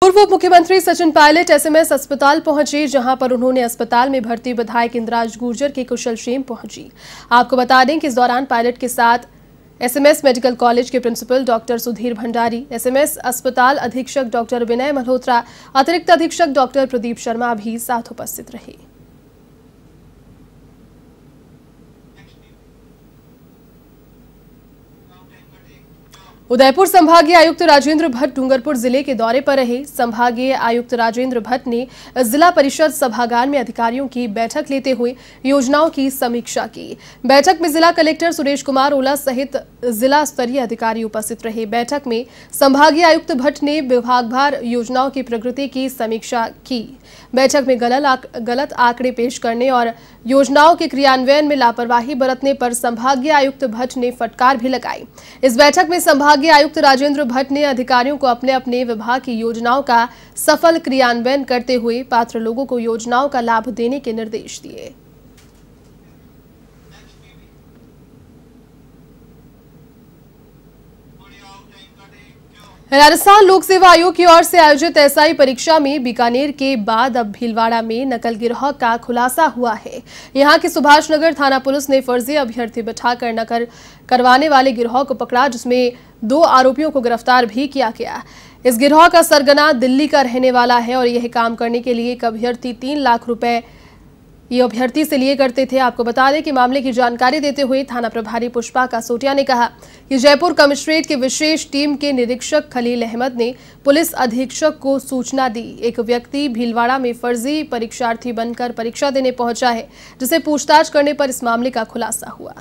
पूर्व उप मुख्यमंत्री सचिन पायलट एसएमएस अस्पताल पहुंचे, जहां पर उन्होंने अस्पताल में भर्ती विधायक इंद्राज गुर्जर की कुशलक्षेम पहुंची। आपको बता दें कि इस दौरान पायलट के साथ एसएमएस मेडिकल कॉलेज के principal doctor Sudhir Bhandari, SMS अस्पताल अधीक्षक डॉक्टर विनय मल्होत्रा, अतिरिक्त अधीक्षक डॉक्टर प्रदीप शर्मा भी साथ उपस्थित रहे। उदयपुर संभागीय आयुक्त राजेंद्र भट्ट डूंगरपुर जिले के दौरे पर रहे। संभागीय आयुक्त राजेंद्र भट्ट ने जिला परिषद सभागार में अधिकारियों की बैठक लेते हुए योजनाओं की समीक्षा की। बैठक में जिला कलेक्टर सुरेश कुमार ओला सहित जिला स्तरीय अधिकारी उपस्थित रहे। बैठक में संभागीय आयुक्त भट्ट ने विभागवार योजनाओं की प्रगति की समीक्षा की। बैठक में गलत आंकड़े पेश करने और योजनाओं के क्रियान्वयन में लापरवाही बरतने पर संभागीय आयुक्त भट्ट ने फटकार भी लगाई। इस बैठक में संभागीय आयुक्त राजेंद्र भट्ट ने अधिकारियों को अपने अपने विभाग की योजनाओं का सफल क्रियान्वयन करते हुए पात्र लोगों को योजनाओं का लाभ देने के निर्देश दिए। राजस्थान लोक सेवा आयोग की ओर से आयोजित एसआई परीक्षा में बीकानेर के बाद अब भीलवाड़ा में नकल गिरोह का खुलासा हुआ है। यहां की सुभाष नगर थाना पुलिस ने फर्जी अभ्यर्थी बिठाकर नकल करवाने वाले गिरोह को पकड़ा, जिसमें 2 आरोपियों को गिरफ्तार भी किया गया। इस गिरोह का सरगना दिल्ली का रहने वाला है और यह काम करने के लिए एक अभ्यर्थी 3 लाख रुपए ये अभ्यर्थी से लिए करते थे। आपको बता दें कि मामले की जानकारी देते हुए थाना प्रभारी पुष्पा कासोटिया ने कहा कि जयपुर कमिश्नरेट की विशेष टीम के निरीक्षक खलील अहमद ने पुलिस अधीक्षक को सूचना दी। एक व्यक्ति भीलवाड़ा में फर्जी परीक्षार्थी बनकर परीक्षा देने पहुंचा है, जिसे पूछताछ करने पर इस मामले का खुलासा हुआ।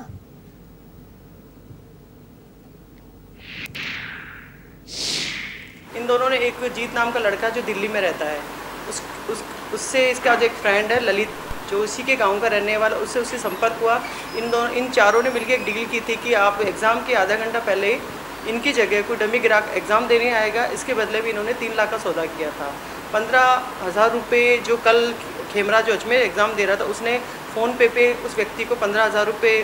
इन दोनों ने एक जीत नाम का लड़का जो दिल्ली में रहता है, उससे इसका जो एक फ्रेंड है ललित, जो उसी के गांव का रहने वाला, उससे संपर्क हुआ। इन चारों ने मिलकर एक डील की थी कि आप एग्ज़ाम के आधा घंटा पहले इनकी जगह कोई डमी ग्राहक एग्ज़ाम देने आएगा। इसके बदले भी इन्होंने 3 लाख का सौदा किया था। 15,000 रुपये जो कल खेमरा जो अजमेर एग्ज़ाम दे रहा था, उसने फ़ोन पे उस व्यक्ति को 15,000 रुपये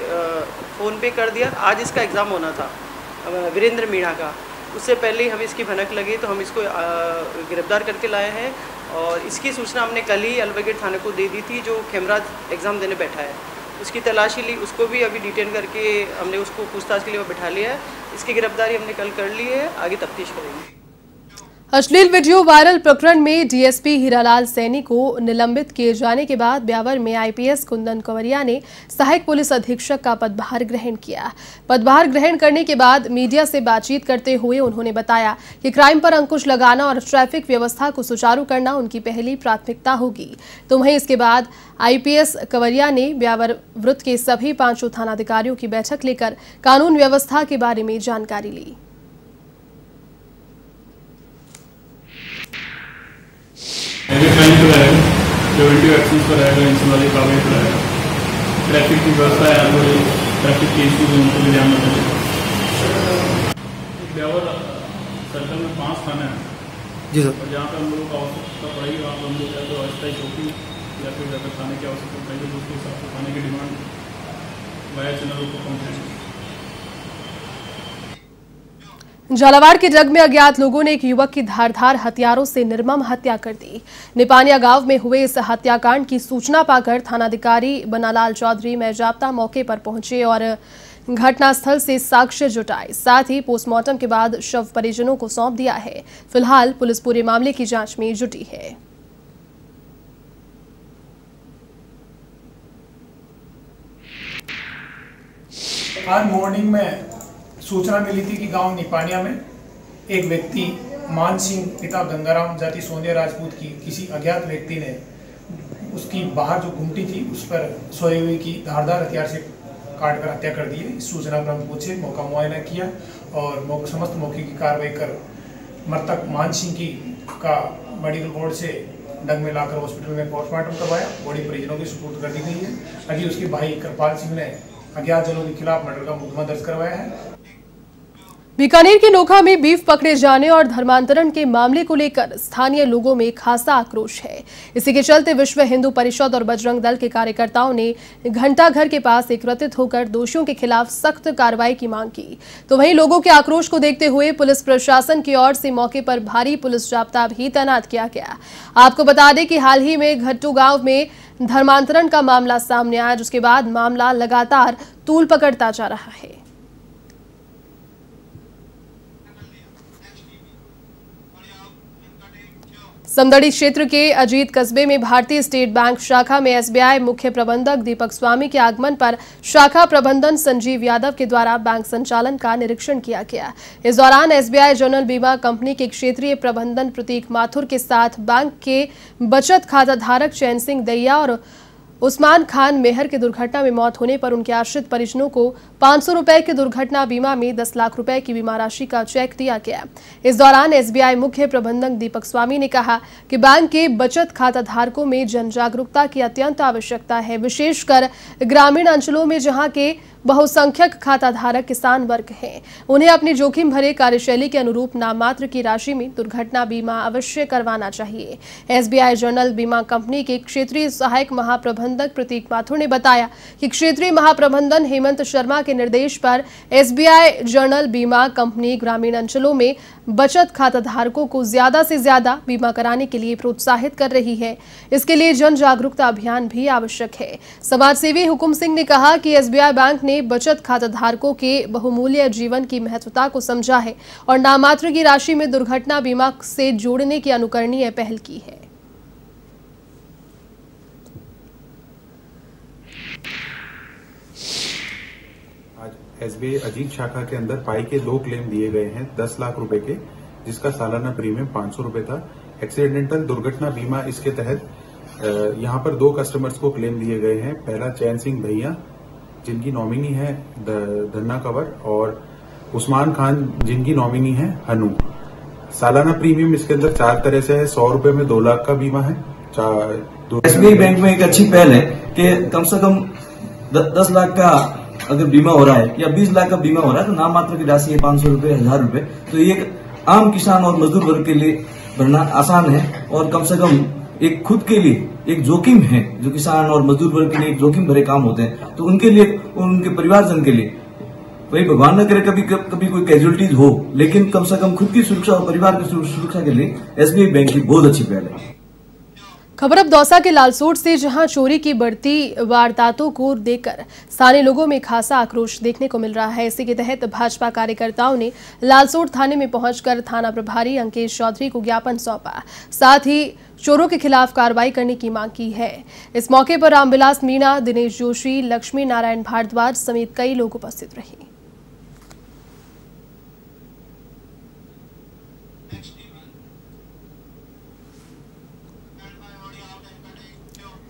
फ़ोन पे कर दिया। आज इसका एग्ज़ाम होना था वीरेंद्र मीणा का। उससे पहले ही हमें इसकी भनक लगी तो हम इसको गिरफ्तार करके लाए हैं और इसकी सूचना हमने कल ही अलवेगेट थाने को दे दी थी, जो खेमराज एग्ज़ाम देने बैठा है। उसकी तलाशी ली, उसको भी अभी डिटेन करके हमने उसको पूछताछ के लिए बैठा लिया है। इसकी गिरफ्तारी हमने कल कर ली है, आगे तफ्तीश करेंगे। अश्लील वीडियो वायरल प्रकरण में डीएसपी हीरालाल सैनी को निलंबित किए जाने के बाद ब्यावर में आईपीएस कुंदन कंवरिया ने सहायक पुलिस अधीक्षक का पदभार ग्रहण किया। पदभार ग्रहण करने के बाद मीडिया से बातचीत करते हुए उन्होंने बताया कि क्राइम पर अंकुश लगाना और ट्रैफिक व्यवस्था को सुचारू करना उनकी पहली प्राथमिकता होगी। तो वहीं इसके बाद आईपीएस कंवरिया ने ब्यावर वृत्त के सभी 5 थानाधिकारियों की बैठक लेकर कानून व्यवस्था के बारे में जानकारी ली। प्रिवेंटिव एक्शंस पर रहेगा, इन वाले कार्रवाई पर रहेगा। ट्रैफिक की व्यवस्था है, ट्रैफिक के इशू में उनको भी ध्यान रखना चाहिए। ब्यावर सर्कल में 5 थाने हैं जी सर, और जहाँ पर हम लोगों को आवश्यकता पड़ेगी वहाँ पर हम लोग या तो अस्थायी चौकी या फिर अगर थाने की आवश्यकता पड़ेगी तो उसके हिसाब से थाने की डिमांड वाया चैनलों को पहुँचाएंगे। झालावाड़ के जग में अज्ञात लोगों ने एक युवक की धारदार हथियारों से निर्मम हत्या कर दी। निपानिया गांव में हुए इस हत्याकांड की सूचना पाकर थानाधिकारी बनालाल चौधरी मेजाप्ता मौके पर पहुंचे और घटनास्थल से साक्ष्य जुटाए। साथ ही पोस्टमार्टम के बाद शव परिजनों को सौंप दिया है। फिलहाल पुलिस पूरे मामले की जांच में जुटी है। आज मॉर्निंग में सूचना मिली थी कि गांव निपानिया में एक व्यक्ति मान सिंह पिता गंगाराम जाति सोनिया राजपूत की किसी अज्ञात व्यक्ति ने उसकी बाहर जो घुमटी थी उस पर सोए हुए की धारदार हथियार से काट कर हत्या कर दी है। इस सूचना पर हम पूछे, मौका मुआयना किया और समस्त मौके की कार्रवाई कर मृतक मान सिंह की का मेडिकल बोर्ड से डग में लाकर हॉस्पिटल में पोस्टमार्टम करवाया। बॉडी परिजनों की सुपुर्द कर दी गई है। अभी उसके भाई कृपाल सिंह ने अज्ञात जनों के खिलाफ मर्डर का मुकदमा दर्ज करवाया है। बीकानेर के नोखा में बीफ पकड़े जाने और धर्मांतरण के मामले को लेकर स्थानीय लोगों में खासा आक्रोश है। इसी के चलते विश्व हिंदू परिषद और बजरंग दल के कार्यकर्ताओं ने घंटाघर के पास एकत्रित होकर दोषियों के खिलाफ सख्त कार्रवाई की मांग की। तो वहीं लोगों के आक्रोश को देखते हुए पुलिस प्रशासन की ओर से मौके पर भारी पुलिस जाब्ता भी तैनात किया गया। आपको बता दें कि हाल ही में घट्टू गांव में धर्मांतरण का मामला सामने आया, जिसके बाद मामला लगातार तूल पकड़ता जा रहा है। समदड़ी क्षेत्र के अजीत कस्बे में भारतीय स्टेट बैंक शाखा में एसबीआई मुख्य प्रबंधक दीपक स्वामी के आगमन पर शाखा प्रबंधन संजीव यादव के द्वारा बैंक संचालन का निरीक्षण किया गया। इस दौरान एसबीआई जनरल बीमा कंपनी के क्षेत्रीय प्रबंधन प्रतीक माथुर के साथ बैंक के बचत खाता धारक चैन सिंह दैया और उस्मान खान मेहर की दुर्घटना में मौत होने पर उनके आश्रित परिजनों को 500 रुपए के दुर्घटना बीमा में 10 लाख रुपए की बीमा राशि का चेक दिया गया। इस दौरान एसबीआई मुख्य प्रबंधक दीपक स्वामी ने कहा कि बैंक के बचत खाता धारकों में जन जागरूकता की अत्यंत आवश्यकता है, विशेषकर ग्रामीण अंचलों में जहां के बहुसंख्यक खाता धारक किसान वर्ग हैं। उन्हें अपनी जोखिम भरे कार्यशैली के अनुरूप नाममात्र की राशि में दुर्घटना बीमा अवश्य करवाना चाहिए। एसबीआई जनरल बीमा कंपनी के क्षेत्रीय सहायक महाप्रबंधक प्रतीक माथुर ने बताया कि क्षेत्रीय महाप्रबंधन हेमंत शर्मा के निर्देश पर एसबीआई जनरल बीमा कंपनी ग्रामीण अंचलों में बचत खाता धारकों को ज्यादा से ज्यादा बीमा कराने के लिए प्रोत्साहित कर रही है। इसके लिए जन जागरूकता अभियान भी आवश्यक है। समाजसेवी हुकुम सिंह ने कहा कि एसबीआई बैंक ने बचत खाता धारकों के बहुमूल्य जीवन की महत्वता को समझा है और नाममात्र की राशि में दुर्घटना बीमा से जोड़ने की अनुकरणीय पहल की है। एसबीआई अजीत शाखा के अंदर पाई के 2 क्लेम दिए गए हैं 10 लाख रुपए के, जिसका सालाना प्रीमियम 500 रुपए था। एक्सीडेंटल दुर्घटना बीमा इसके तहत यहां पर 2 कस्टमर्स को क्लेम दिए गए हैं। पहला चैन सिंह भैया जिनकी नॉमिनी है धन्ना कंवर और उस्मान खान जिनकी नॉमिनी है हनु। सालाना प्रीमियम इसके अंदर 4 तरह से है। 100 रुपए में 2 लाख का बीमा है। एसबीआई बैंक में एक अच्छी पहल है कि कम से कम 10 लाख का अगर बीमा हो रहा है या 20 लाख का बीमा हो रहा है तो नाम मात्र की राशि है 500 रुपए, 1000 रुपए। तो ये एक आम किसान और मजदूर वर्ग के लिए भरना आसान है और कम से कम एक खुद के लिए एक जोखिम है, जो किसान और मजदूर वर्ग के लिए एक जोखिम भरे काम होते हैं, तो उनके लिए और उनके परिवारजन के लिए वही भगवान न करे कभी कोई कैजुअलिटीज हो, लेकिन कम से कम खुद की सुरक्षा और परिवार की सुरक्षा के लिए एसबीआई बैंक की बहुत अच्छी पहल है। खबर अब दौसा के लालसोट से, जहां चोरी की बढ़ती वारदातों को देखकर स्थानीय लोगों में खासा आक्रोश देखने को मिल रहा है। इसी के तहत भाजपा कार्यकर्ताओं ने लालसोट थाने में पहुंचकर थाना प्रभारी अंकेश चौधरी को ज्ञापन सौंपा, साथ ही चोरों के खिलाफ कार्रवाई करने की मांग की है। इस मौके पर रामविलास मीणा, दिनेश जोशी, लक्ष्मी नारायण भारद्वाज समेत कई लोग उपस्थित रहे।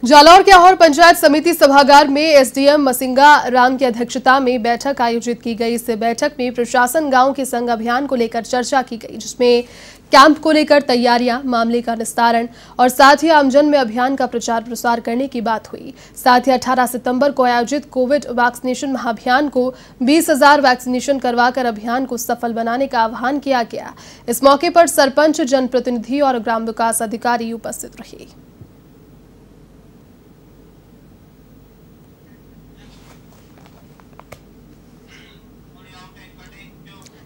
जालौर के अहौर पंचायत समिति सभागार में एसडीएम मसिंगा राम की अध्यक्षता में बैठक आयोजित की गई। इस बैठक में प्रशासन गांव के संघ अभियान को लेकर चर्चा की गई, जिसमें कैंप को लेकर तैयारियां, मामले का निस्तारण और साथ ही आमजन में अभियान का प्रचार प्रसार करने की बात हुई। साथ ही 18 सितंबर को आयोजित कोविड वैक्सीनेशन महाअभियान को 20,000 वैक्सीनेशन करवाकर अभियान को सफल बनाने का आह्वान किया गया। इस मौके पर सरपंच, जनप्रतिनिधि और ग्राम विकास अधिकारी उपस्थित रहे।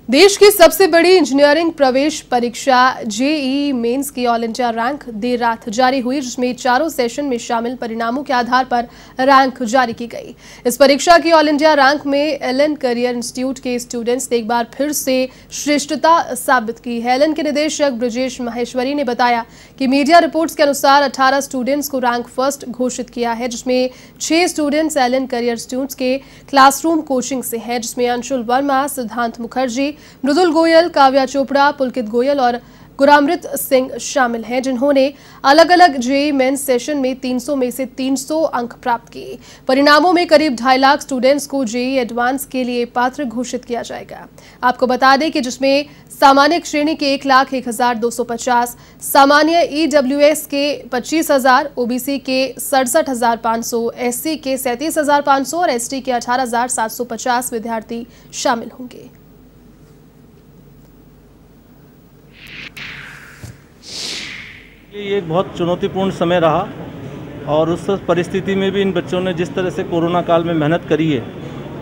देश की सबसे बड़ी इंजीनियरिंग प्रवेश परीक्षा जेईई मेंस की ऑल इंडिया रैंक देर रात जारी हुई, जिसमें चारों सेशन में शामिल परिणामों के आधार पर रैंक जारी की गई। इस परीक्षा की ऑल इंडिया रैंक में एलन करियर इंस्टीट्यूट के स्टूडेंट्स ने एक बार फिर से श्रेष्ठता साबित की है। एलन के निदेशक ब्रजेश माहेश्वरी ने बताया कि मीडिया रिपोर्ट्स के अनुसार 18 स्टूडेंट्स को रैंक फर्स्ट घोषित किया है, जिसमें 6 स्टूडेंट्स एलन करियर इंस्टीट्यूट के क्लासरूम कोचिंग से हैं, जिसमें अंशुल वर्मा, सिद्धांत मुखर्जी, मृदुल गोयल, काव्या चोपड़ा, पुलकित गोयल और गुरामृत सिंह शामिल हैं, जिन्होंने अलग अलग जेईई मेंस सेशन में 300 में से 300 अंक प्राप्त किए। परिणामों में करीब 2.5 लाख स्टूडेंट्स को जेईई एडवांस के लिए पात्र घोषित किया जाएगा। आपको बता दें कि जिसमें सामान्य श्रेणी के 1,01,250, सामान्य ईडब्ल्यूएस के 25,000, ओबीसी के 67,500, एससी के 37,500 और एसटी के 18,750 विद्यार्थी शामिल होंगे। ये एक बहुत चुनौतीपूर्ण समय रहा और उस परिस्थिति में भी इन बच्चों ने जिस तरह से कोरोना काल में मेहनत करी है,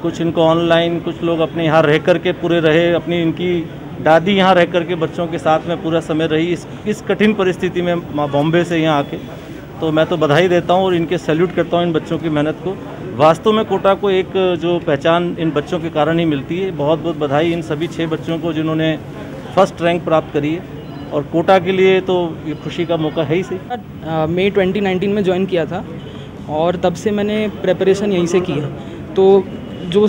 कुछ इनको ऑनलाइन, कुछ लोग अपने यहाँ रह कर के पूरे रहे, अपनी इनकी दादी यहाँ रह कर के बच्चों के साथ में पूरा समय रही इस कठिन परिस्थिति में बॉम्बे से यहाँ आके। तो मैं तो बधाई देता हूँ और इनके सैल्यूट करता हूँ इन बच्चों की मेहनत को। वास्तव में कोटा को एक जो पहचान इन बच्चों के कारण ही मिलती है। बहुत बहुत बधाई इन सभी 6 बच्चों को जिन्होंने फर्स्ट रैंक प्राप्त करी है और कोटा के लिए तो ये खुशी का मौका है ही सही। मई 2019 में ज्वाइन किया था और तब से मैंने प्रेपरेशन यहीं से की है। तो जो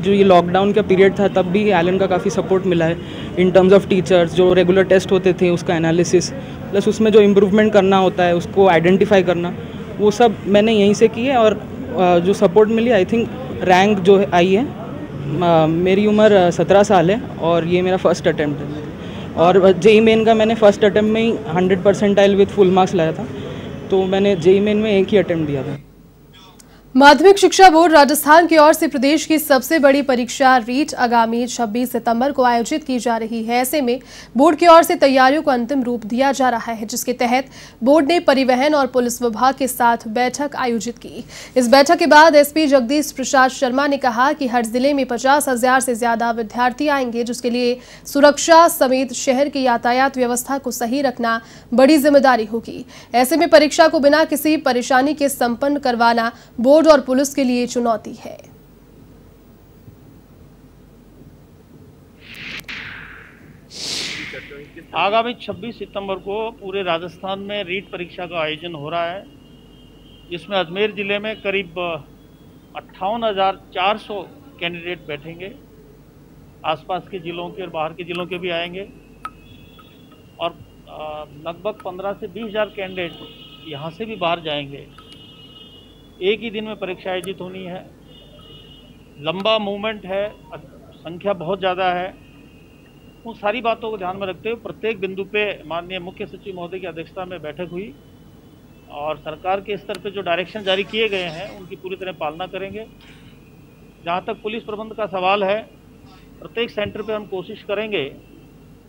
ये लॉकडाउन का पीरियड था तब भी एलन का काफ़ी सपोर्ट मिला है इन टर्म्स ऑफ टीचर्स, जो रेगुलर टेस्ट होते थे उसका एनालिसिस, प्लस उसमें जो इम्प्रूवमेंट करना होता है उसको आइडेंटिफाई करना, वो सब मैंने यहीं से की है। और जो सपोर्ट मिली, आई थिंक रैंक जो आई है, मेरी उम्र 17 साल है और ये मेरा फर्स्ट अटैम्प्ट है। और जेई मेन का मैंने फर्स्ट अटैम्प्ट में ही 100% विद फुल मार्क्स लाया था, तो मैंने जेई मेन में एक ही अटैम्प्ट दिया था। माध्यमिक शिक्षा बोर्ड राजस्थान की ओर से प्रदेश की सबसे बड़ी परीक्षा रीट आगामी 26 सितंबर को आयोजित की जा रही है। ऐसे में बोर्ड की ओर से तैयारियों को अंतिम रूप दिया जा रहा है, जिसके तहत बोर्ड ने परिवहन और पुलिस विभाग के साथ बैठक आयोजित की। इस बैठक के बाद एसपी जगदीश प्रसाद शर्मा ने कहा कि हर जिले में 50,000 से ज्यादा विद्यार्थी आएंगे, जिसके लिए सुरक्षा समेत शहर की यातायात व्यवस्था को सही रखना बड़ी जिम्मेदारी होगी। ऐसे में परीक्षा को बिना किसी परेशानी के संपन्न करवाना बोर्ड और पुलिस के लिए चुनौती है। आगामी 26 सितंबर को पूरे राजस्थान में रीट परीक्षा का आयोजन हो रहा है, जिसमें अजमेर जिले में करीब 58,400 कैंडिडेट बैठेंगे। आसपास के जिलों के और बाहर के जिलों के भी आएंगे और लगभग 15 से 20,000 कैंडिडेट यहाँ से भी बाहर जाएंगे। एक ही दिन में परीक्षा आयोजित होनी है। लंबा मूवमेंट है, संख्या बहुत ज़्यादा है। उन सारी बातों को ध्यान में रखते हुए प्रत्येक बिंदु पे माननीय मुख्य सचिव महोदय की अध्यक्षता में बैठक हुई और सरकार के स्तर पे जो डायरेक्शन जारी किए गए हैं उनकी पूरी तरह पालना करेंगे। जहाँ तक पुलिस प्रबंध का सवाल है, प्रत्येक सेंटर पे हम कोशिश करेंगे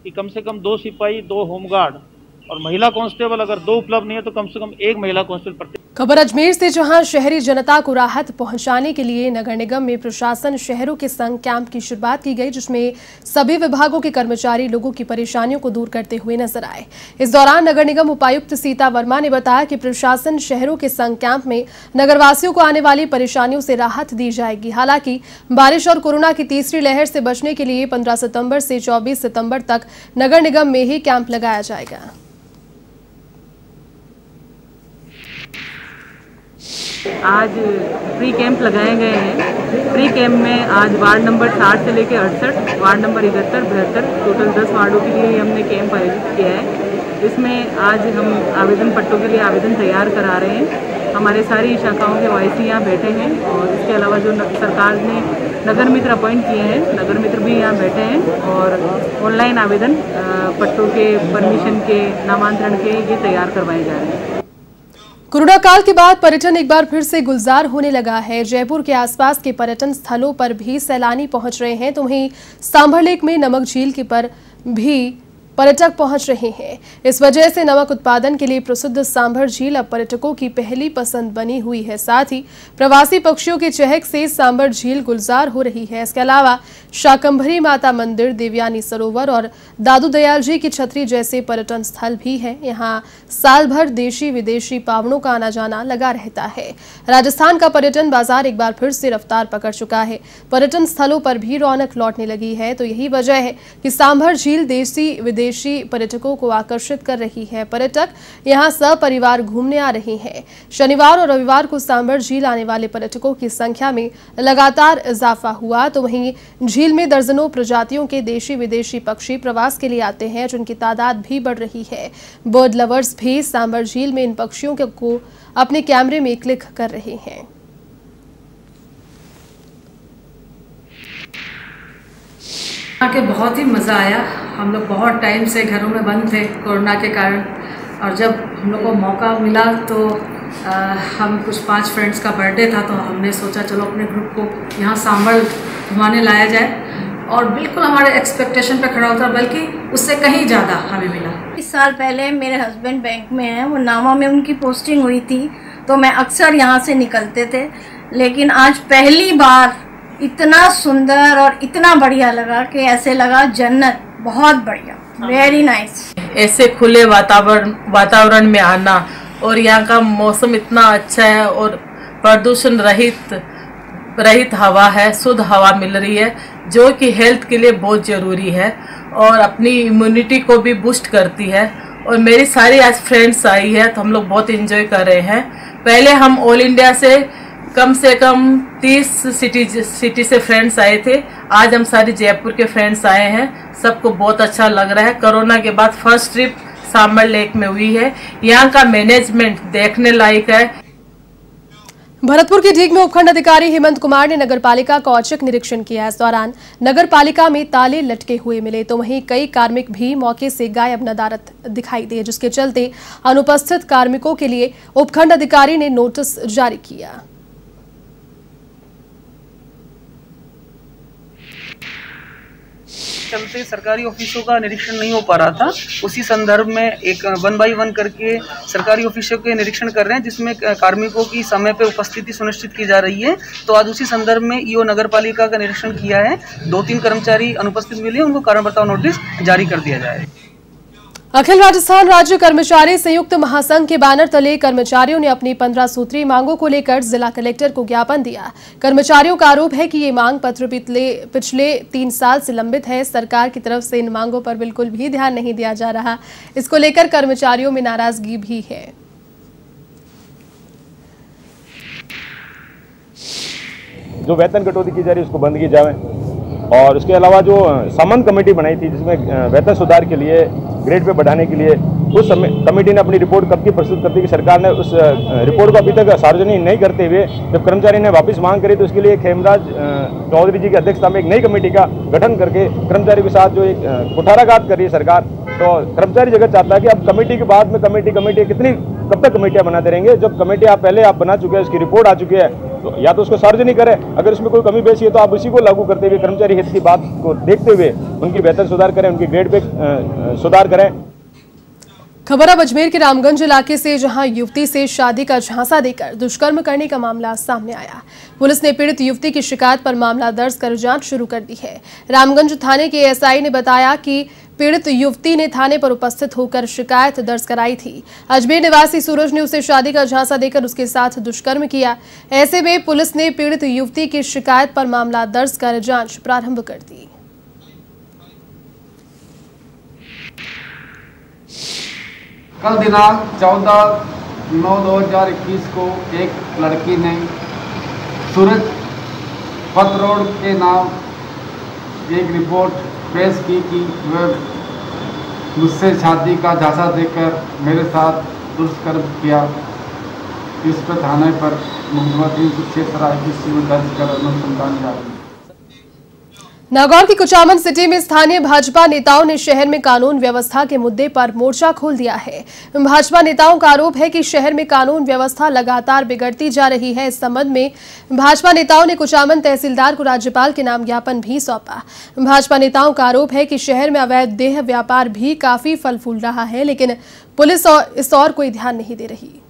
कि कम से कम 2 सिपाही, 2 होमगार्ड और महिला कांस्टेबल, अगर 2 उपलब्ध नहीं है तो कम से कम 1 महिला कांस्टेबल प्रत्येक। खबर अजमेर से, जहां शहरी जनता को राहत पहुंचाने के लिए नगर निगम में प्रशासन शहरों के संग कैंप की शुरुआत की गई, जिसमें सभी विभागों के कर्मचारी लोगों की परेशानियों को दूर करते हुए नजर आए। इस दौरान नगर निगम उपायुक्त सीता वर्मा ने बताया कि प्रशासन शहरों के संग कैंप में नगरवासियों को आने वाली परेशानियों से राहत दी जाएगी। हालांकि बारिश और कोरोना की तीसरी लहर से बचने के लिए 15 सितंबर से 24 सितंबर तक नगर निगम में ही कैंप लगाया जाएगा। आज प्री कैंप लगाए गए हैं। प्री कैंप में आज वार्ड नंबर 60 से लेकर 68, वार्ड नंबर 71, 72, टोटल 10 वार्डों के लिए हमने कैंप आयोजित किया है। इसमें आज हम आवेदन पट्टों के लिए आवेदन तैयार करा रहे हैं। हमारे सारी शाखाओं के वाईसी यहाँ बैठे हैं और इसके अलावा जो सरकार ने नगर मित्र अपॉइंट किए हैं, नगर मित्र भी यहाँ बैठे हैं और ऑनलाइन आवेदन पट्टों के, परमिशन के, नामांतरण के ये तैयार करवाए जा रहे हैं। कोरोना काल के बाद पर्यटन एक बार फिर से गुलजार होने लगा है। जयपुर के आसपास के पर्यटन स्थलों पर भी सैलानी पहुंच रहे हैं, तो वहीं सांभर लेक में नमक झील के पर भी पर्यटक पहुंच रहे हैं। इस वजह से नमक उत्पादन के लिए प्रसिद्ध सांभर झील अब पर्यटकों की पहली पसंद बनी हुई है। साथ ही प्रवासी पक्षियों की चहक से सांभर झील गुलजार हो रही है। इसके अलावा शाकंभरी माता मंदिर, देवयानी सरोवर और दादू दयाल जी की छतरी जैसे पर्यटन स्थल भी हैं। यहाँ साल भर देशी विदेशी पावनों का आना जाना लगा रहता है। राजस्थान का पर्यटन बाजार एक बार फिर से रफ्तार पकड़ चुका है। पर्यटन स्थलों पर भी रौनक लौटने लगी है, तो यही वजह है कि सांभर झील देशी विदेशी पर्यटकों को आकर्षित कर रही है। पर्यटक यहां सपरिवार घूमने आ रहे हैं। शनिवार और रविवार को सांभर झील आने वाले पर्यटकों की संख्या में लगातार इजाफा हुआ, तो वहीं झील में दर्जनों प्रजातियों के देशी विदेशी पक्षी प्रवास के लिए आते हैं, जिनकी तादाद भी बढ़ रही है। बर्ड लवर्स भी सांभर झील में इन पक्षियों को अपने कैमरे में क्लिक कर रहे हैं। आके बहुत ही मज़ा आया। हम लोग बहुत टाइम से घरों में बंद थे कोरोना के कारण, और जब हम लोग को मौका मिला तो हम कुछ 5 फ्रेंड्स का बर्थडे था, तो हमने सोचा चलो अपने ग्रुप को यहाँ सांभर घुमाने लाया जाए। और बिल्कुल हमारे एक्सपेक्टेशन पे खड़ा उतरा, बल्कि उससे कहीं ज़्यादा हमें मिला। 20 साल पहले मेरे हस्बैंड बैंक में हैं, वो नामा में उनकी पोस्टिंग हुई थी, तो मैं अक्सर यहाँ से निकलते थे, लेकिन आज पहली बार इतना सुंदर और इतना बढ़िया लगा कि ऐसे लगा जन्नत, बहुत बढ़िया, वेरी नाइस। ऐसे खुले वातावरण में आना और यहाँ का मौसम इतना अच्छा है और प्रदूषण रहित हवा है, शुद्ध हवा मिल रही है, जो कि हेल्थ के लिए बहुत ज़रूरी है और अपनी इम्यूनिटी को भी बूस्ट करती है। और मेरी सारी आज फ्रेंड्स आई है तो हम लोग बहुत एंजॉय कर रहे हैं। पहले हम ऑल इंडिया से कम 30 सिटी से फ्रेंड्स आए थे, आज हम सारी जयपुर के फ्रेंड्स आए हैं। सबको बहुत अच्छा लग रहा है। कोरोना के बाद फर्स्ट ट्रिप सांबर लेक में हुई है। यहाँ का मैनेजमेंट देखने लायक है। भरतपुर के ढीग में उपखंड अधिकारी हेमंत कुमार ने नगरपालिका का औचक निरीक्षण किया। इस दौरान नगरपालिका में ताले लटके हुए मिले तो वहीं कई कार्मिक भी मौके से गायब नदारद दिखाई दिए, जिसके चलते अनुपस्थित कार्मिकों के लिए उपखंड अधिकारी ने नोटिस जारी किया। चलते सरकारी ऑफिसों का निरीक्षण नहीं हो पा रहा था, उसी संदर्भ में एक 1 बाय 1 करके सरकारी ऑफिसों के निरीक्षण कर रहे हैं, जिसमें कार्मिकों की समय पे उपस्थिति सुनिश्चित की जा रही है। तो आज उसी संदर्भ में ईओ नगरपालिका का निरीक्षण किया है। 2-3 कर्मचारी अनुपस्थित मिले, उनको कारण बताओ नोटिस जारी कर दिया जाए। अखिल राजस्थान राज्य कर्मचारी संयुक्त महासंघ के बैनर तले कर्मचारियों ने अपनी 15 सूत्री मांगों को लेकर जिला कलेक्टर को ज्ञापन दिया। कर्मचारियों का आरोप है कि ये मांग पत्र पिछले 3 साल से लंबित है। सरकार की तरफ से इन मांगों पर बिल्कुल भी ध्यान नहीं दिया जा रहा। इसको लेकर कर्मचारियों में नाराजगी भी है। जो वेतन कटौती की जा रही है उसको बंद की जाए और उसके अलावा जो सामंत कमेटी बनाई थी जिसमें वेतन सुधार के लिए, ग्रेड पे बढ़ाने के लिए, उस कमेटी ने अपनी रिपोर्ट कब की प्रस्तुत कर दी कि सरकार ने उस रिपोर्ट को अभी तक सार्वजनिक नहीं करते हुए जब कर्मचारी ने वापस मांग करी तो उसके लिए खेमराज चौधरी जी की अध्यक्षता में एक नई कमेटी का गठन करके कर्मचारी के साथ जो एक कुठाराघात कर रही है सरकार। तो कर्मचारी जगत चाहता है कि अब कमेटी के बाद में कमेटी कितनी कब तक कमेटियां बनाते रहेंगे। जब कमेटी आप पहले बना चुके हैं, उसकी रिपोर्ट आ चुकी है, तो या तो उसको सार्वजनिक करें, अगर उसमें कोई कमी पेशी है तो आप उसी को लागू करते हुए कर्मचारी हित की बात को देखते हुए उनकी वेतन सुधार करें, उनकी ग्रेड पे सुधार करें। खबर अब अजमेर के रामगंज इलाके से, जहां युवती से शादी का झांसा देकर दुष्कर्म करने का मामला सामने आया। पुलिस ने पीड़ित युवती की शिकायत पर मामला दर्ज कर जांच शुरू कर दी है। रामगंज थाने के एसआई ने बताया कि पीड़ित युवती ने थाने पर उपस्थित होकर शिकायत दर्ज कराई थी। अजमेर निवासी सूरज ने उसे शादी का झांसा देकर उसके साथ दुष्कर्म किया। ऐसे में पुलिस ने पीड़ित युवती की शिकायत पर मामला दर्ज कर जांच प्रारंभ कर दी। कल दिनांक 14/9/2021 को एक लड़की ने सूरज पथ रोड के नाम एक रिपोर्ट पेश की कि वह मुझसे शादी का झांसा देकर मेरे साथ दुष्कर्म किया। इस पर थाने पर मुकदमा 376 IPC में दर्ज कर अनुसंधान जारी है। नागौर की कुचामन सिटी में स्थानीय भाजपा नेताओं ने शहर में कानून व्यवस्था के मुद्दे पर मोर्चा खोल दिया है। भाजपा नेताओं का आरोप है कि शहर में कानून व्यवस्था लगातार बिगड़ती जा रही है। इस संबंध में भाजपा नेताओं ने कुचामन तहसीलदार को राज्यपाल के नाम ज्ञापन भी सौंपा। भाजपा नेताओं का आरोप है कि शहर में अवैध देह व्यापार भी काफी फल फूल रहा है, लेकिन पुलिस इस ओर कोई ध्यान नहीं दे रही।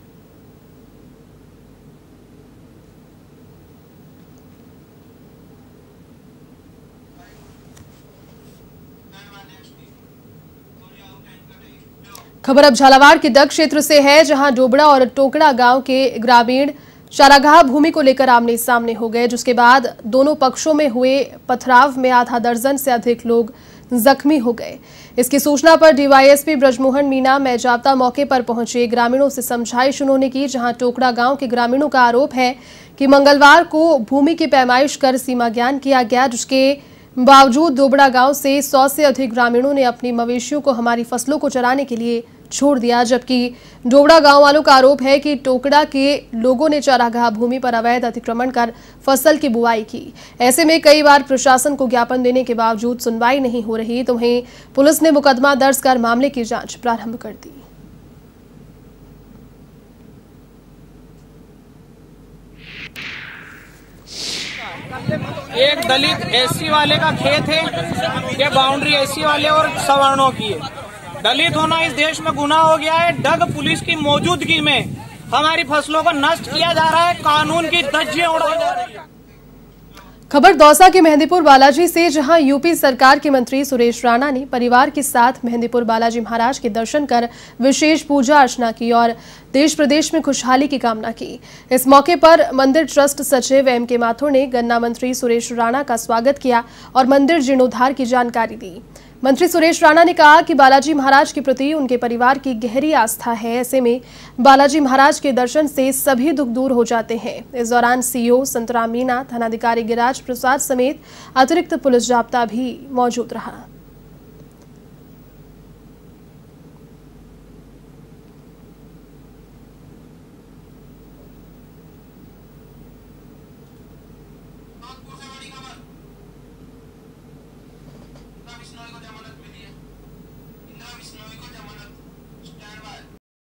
खबर अब झालावाड़ के डग क्षेत्र से है, जहां डोबड़ा और टोकड़ा गांव के ग्रामीण चारागाह भूमि को लेकर आमने सामने हो गए, जिसके बाद दोनों पक्षों में हुए पथराव में आधा दर्जन से अधिक लोग जख्मी हो गए। इसकी सूचना पर डीवाईएसपी ब्रजमोहन मीना मैजावता मौके पर पहुंचे। ग्रामीणों से समझाइश उन्होंने की, जहां टोकड़ा गांव के ग्रामीणों का आरोप है कि मंगलवार को भूमि की पैमाइश कर सीमा ज्ञान किया गया, जिसके बावजूद डोबड़ा गांव से 100 से अधिक ग्रामीणों ने अपनी मवेशियों को हमारी फसलों को चराने के लिए छोड़ दिया। जबकि डोबड़ा गांव वालों का आरोप है कि टोकड़ा के लोगों ने चारागाह भूमि पर अवैध अतिक्रमण कर फसल की बुआई की। ऐसे में कई बार प्रशासन को ज्ञापन देने के बावजूद सुनवाई नहीं हो रही, तो वहीं पुलिस ने मुकदमा दर्ज कर मामले की जांच प्रारंभ कर दी। एक दलित एससी वाले का खेत है, ये बाउंड्री एससी वाले और सवर्णों की है। दलित होना इस देश में गुनाह हो गया है। डग पुलिस की मौजूदगी में हमारी फसलों को नष्ट किया जा रहा है, कानून की धज्जियां उड़ाई जा रही है। खबर दौसा के मेहंदीपुर बालाजी से, जहां यूपी सरकार के मंत्री सुरेश राणा ने परिवार के साथ मेहंदीपुर बालाजी महाराज के दर्शन कर विशेष पूजा अर्चना की और देश प्रदेश में खुशहाली की कामना की। इस मौके पर मंदिर ट्रस्ट सचिव M.K. माथुर ने गन्ना मंत्री सुरेश राणा का स्वागत किया और मंदिर जीर्णोद्धार की जानकारी दी। मंत्री सुरेश राणा ने कहा कि बालाजी महाराज के प्रति उनके परिवार की गहरी आस्था है। ऐसे में बालाजी महाराज के दर्शन से सभी दुख दूर हो जाते हैं। इस दौरान सीओ संतराम मीणा, थानाधिकारी गिरिराज प्रसाद समेत अतिरिक्त पुलिस जाब्ता भी मौजूद रहा।